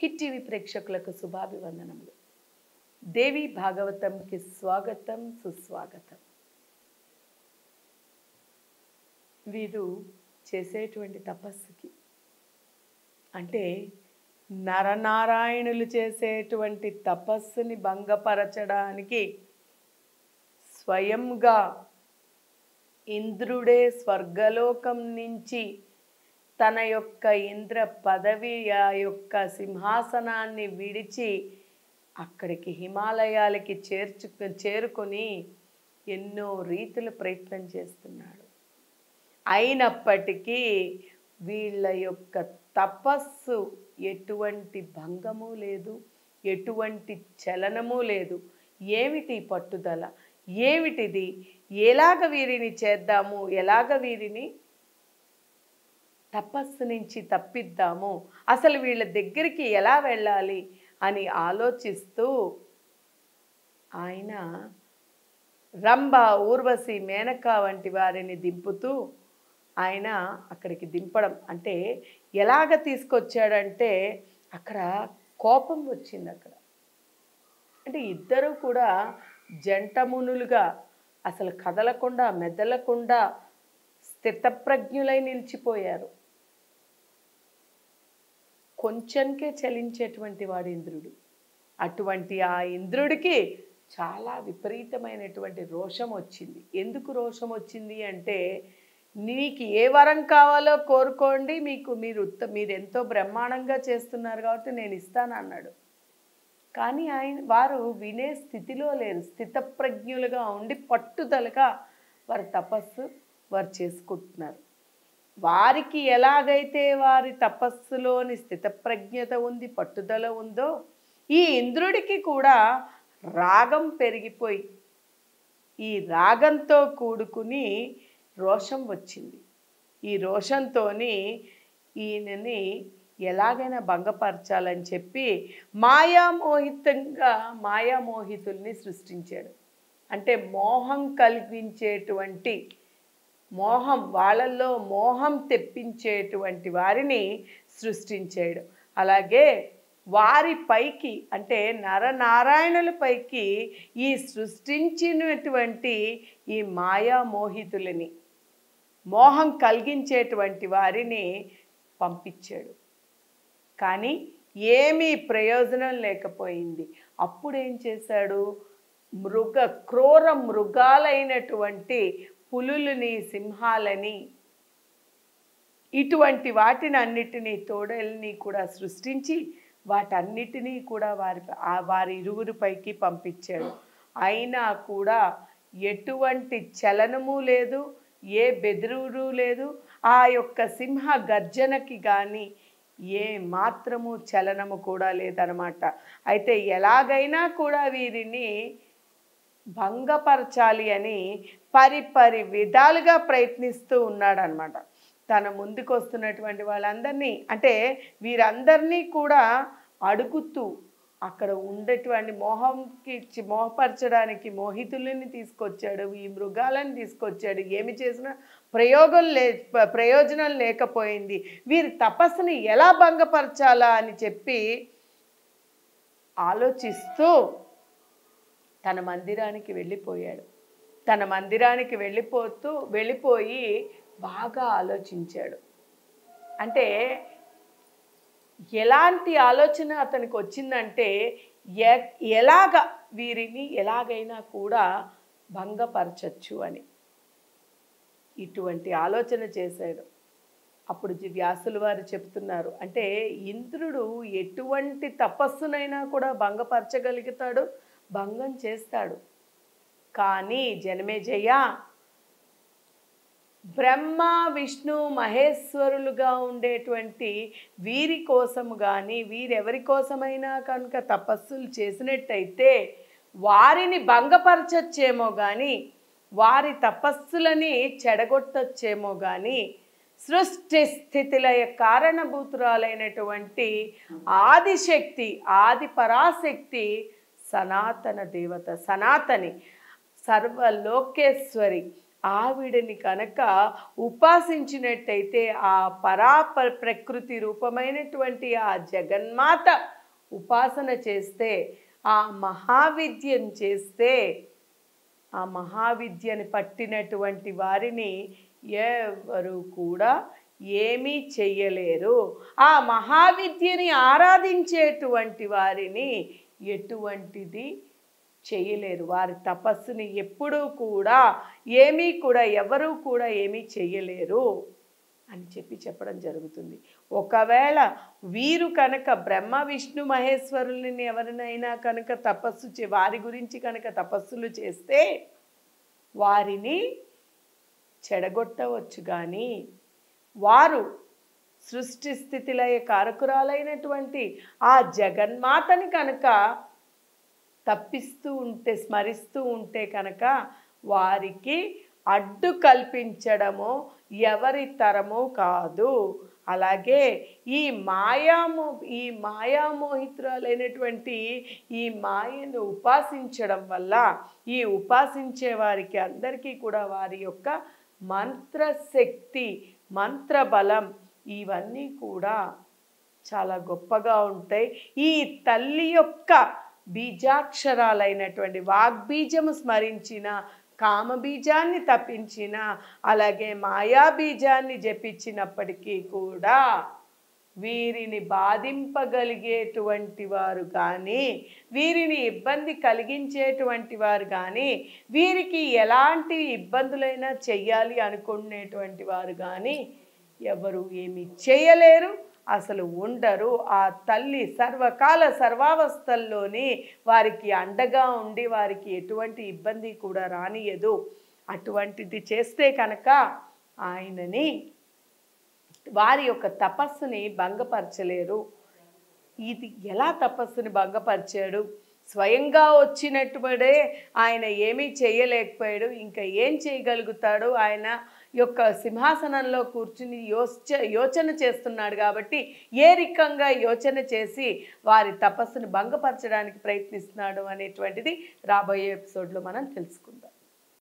Hit TV ప్రేక్షకులకు శుభాభివందనములు. దేవి భాగవతంకి స్వాగతం, సుస్వాగతం. వీరు చేసేటువంటి తపస్సుకి అంటే నరనారాయణులు చేసేటువంటి తపస్సుని భంగపరచడానికి స్వయంగా ఇంద్రుడే స్వర్గలోకం నుంచి తన యొక్క ఇంద్ర పదవి ఆ యొక్క సింహాసనాన్ని విడిచి అక్కడికి హిమాలయాలకి చేరుకొని ఎన్నో రీతుల ప్రయత్నం చేస్తున్నాడు. అయినప్పటికీ వీళ్ళ యొక్క తపస్సు ఎటువంటి భంగము లేదు, ఎటువంటి చలనము లేదు. ఏమిటి పట్టుదల, ఏమిటిది, ఎలాగ వీరిని చేద్దాము, ఎలాగ వీరిని తపస్సు నుంచి తప్పిద్దాము, అసలు వీళ్ళ దగ్గరికి ఎలా వెళ్ళాలి అని ఆలోచిస్తూ ఆయన రంభ, ఊర్వశి, మేనక వంటి వారిని దింపుతూ ఆయన అక్కడికి దింపడం అంటే ఎలాగ తీసుకొచ్చాడంటే అక్కడ కోపం వచ్చింది. అక్కడ అంటే ఇద్దరు కూడా జంటమునులుగా అసలు కదలకుండా మెదలకుండా స్థితప్రజ్ఞులై నిలిచిపోయారు. కొంచెంకే చలించేటువంటి వాడు ఇంద్రుడు. అటువంటి ఆ ఇంద్రుడికి చాలా విపరీతమైనటువంటి రోషం వచ్చింది. ఎందుకు రోషం వచ్చింది అంటే, నీకు ఏ వరం కావాలో కోరుకోండి, మీరు ఎంతో బ్రహ్మాండంగా చేస్తున్నారు కాబట్టి నేను ఇస్తాను అన్నాడు. కానీ వారు వినే స్థితిలో లేరు. స్థితప్రజ్ఞులుగా ఉండి పట్టుదలగా వారి తపస్సు వారు చేసుకుంటున్నారు. వారికి ఎలాగైతే వారి తపస్సులోని స్థితప్రజ్ఞత ఉంది, పట్టుదల ఉందో, ఈ ఇంద్రుడికి కూడా రాగం పెరిగిపోయి ఈ రాగంతో కూడుకుని రోషం వచ్చింది. ఈ రోషంతోని ఈయనని ఎలాగైనా భంగపరచాలని చెప్పి మాయామోహితుల్ని సృష్టించాడు. అంటే మోహం కలిగించేటువంటి వాళ్ళల్లో మోహం తెప్పించేటువంటి వారిని సృష్టించాడు. అలాగే వారి పైకి అంటే నరనారాయణుల పైకి ఈ సృష్టించినటువంటి ఈ మాయామోహితులని, మోహం కలిగించేటువంటి వారిని పంపించాడు. కానీ ఏమీ ప్రయోజనం లేకపోయింది. అప్పుడేం చేశాడు, క్రూర మృగాలైనటువంటి పులులని, సింహాలని, ఇటువంటి వాటిని అన్నిటినీ, తోడేల్ని కూడా సృష్టించి వాటన్నిటినీ కూడా వారి ఇరువురి పైకి పంపించాడు. అయినా కూడా ఎటువంటి చలనము లేదు, ఏ బెదురు లేదు. ఆ యొక్క సింహ గర్జనకి కానీ ఏ మాత్రము చలనము కూడా లేదనమాట. అయితే ఎలాగైనా కూడా వీరిని భంగపరచాలి అని పరిపరి విధాలుగా ప్రయత్నిస్తూ ఉన్నాడనమాట. తన ముందుకు వస్తున్నటువంటి వాళ్ళందరినీ అంటే వీరందరినీ కూడా అడుగుతూ అక్కడ ఉండేటువంటి మోహపరచడానికి మోహితులని తీసుకొచ్చాడు, ఈ మృగాలను తీసుకొచ్చాడు. ఏమి చేసినా ప్రయోజనం లేకపోయింది. వీరి తపస్సుని ఎలా భంగపరచాలా అని చెప్పి ఆలోచిస్తూ తన మందిరానికి వెళ్ళిపోయాడు. తన మందిరానికి వెళ్ళిపోయి బాగా ఆలోచించాడు. అంటే ఎలాంటి ఆలోచన అతనికి వచ్చిందంటే, వీరిని ఎలాగైనా కూడా భంగపరచచ్చు అని ఇటువంటి ఆలోచన చేశాడు. అప్పుడు వ్యాసుల వారు చెప్తున్నారు, అంటే ఇంద్రుడు ఎటువంటి తపస్సునైనా కూడా భంగపరచగలుగుతాడు, భంగం చేస్తాడు. కానీ జనమేజయ, బ్రహ్మ, విష్ణు, మహేశ్వరులుగా ఉండేటువంటి వీరి కోసము కానీ వీరెవరి కోసమైనా కనుక తపస్సులు చేసినట్టయితే వారిని భంగపరచచ్చేమో కానీ, వారి తపస్సులని చెడగొట్టచ్చేమో కానీ, సృష్టి స్థితిల కారణభూతురాలైనటువంటి ఆదిశక్తి, ఆది పరాశక్తి, సనాతన దేవత, సనాతని, సర్వలోకేశ్వరి, ఆవిడని కనుక ఉపాసించినట్టయితే ఆ ప్రకృతి రూపమైనటువంటి ఆ జగన్మాత ఉపాసన చేస్తే, ఆ మహావిద్యను చేస్తే, ఆ మహావిద్యని పట్టినటువంటి వారిని ఎవరు కూడా ఏమీ చెయ్యలేరు. ఆ మహావిద్యని ఆరాధించేటువంటి వారిని ఎటువంటిది చేయలేరు. వారి తపస్సుని ఎప్పుడూ కూడా ఎవరూ కూడా ఏమీ చెయ్యలేరు అని చెప్పడం జరుగుతుంది. ఒకవేళ వీరు కనుక బ్రహ్మ విష్ణు మహేశ్వరులని ఎవరినైనా కనుక వారి గురించి కనుక తపస్సులు చేస్తే వారిని చెడగొట్టవచ్చు. కానీ వారు సృష్టి స్థితి లయ కారకురాలైనటువంటి ఆ జగన్మాతని కనుక తప్పిస్తూ ఉంటే, స్మరిస్తూ ఉంటే కనుక వారికి అడ్డు కల్పించడము ఎవరి తరమో కాదు. అలాగే ఈ మాయామోహితురాలైనటువంటి ఈ మాయను ఉపాసించడం వల్ల ఈ ఉపాసించే వారికి అందరికీ కూడా వారి యొక్క మంత్రశక్తి, మంత్రబలం ఇవన్నీ కూడా చాలా గొప్పగా ఉంటాయి. ఈ తల్లి యొక్క బీజాక్షరాలైనటువంటి వాగ్బీజము స్మరించిన, కామబీజాన్ని తప్పించిన, అలాగే మాయాబీజాన్ని జపించినప్పటికీ కూడా వీరిని బాధింపగలిగేటువంటి వారు కానీ, వీరిని ఇబ్బంది కలిగించేటువంటి వారు కానీ, వీరికి ఎలాంటి ఇబ్బందులైనా చెయ్యాలి అనుకునేటువంటి వారు కానీ ఎవరు ఏమి చేయలేరు, అసలు ఉండరు. ఆ తల్లి సర్వకాల సర్వావస్థల్లోని వారికి అండగా ఉండి వారికి ఎటువంటి ఇబ్బంది కూడా రానియదు. అటువంటిది చేస్తే కనుక ఆయనని వారి యొక్క తపస్సుని భంగపరచలేరు. ఇది ఎలా తపస్సుని భంగపరిచాడు? స్వయంగా వచ్చినట్టుబడే ఆయన ఏమీ చేయలేకపోయాడు. ఇంకా ఏం చేయగలుగుతాడు? ఆయన యొక్క సింహాసనంలో కూర్చుని యోచన చేస్తున్నాడు కాబట్టి ఏ రకంగా యోచన చేసి వారి తపస్సును భంగపరచడానికి ప్రయత్నిస్తున్నాడు అనేటువంటిది రాబోయే ఎపిసోడ్లో మనం తెలుసుకుందాం.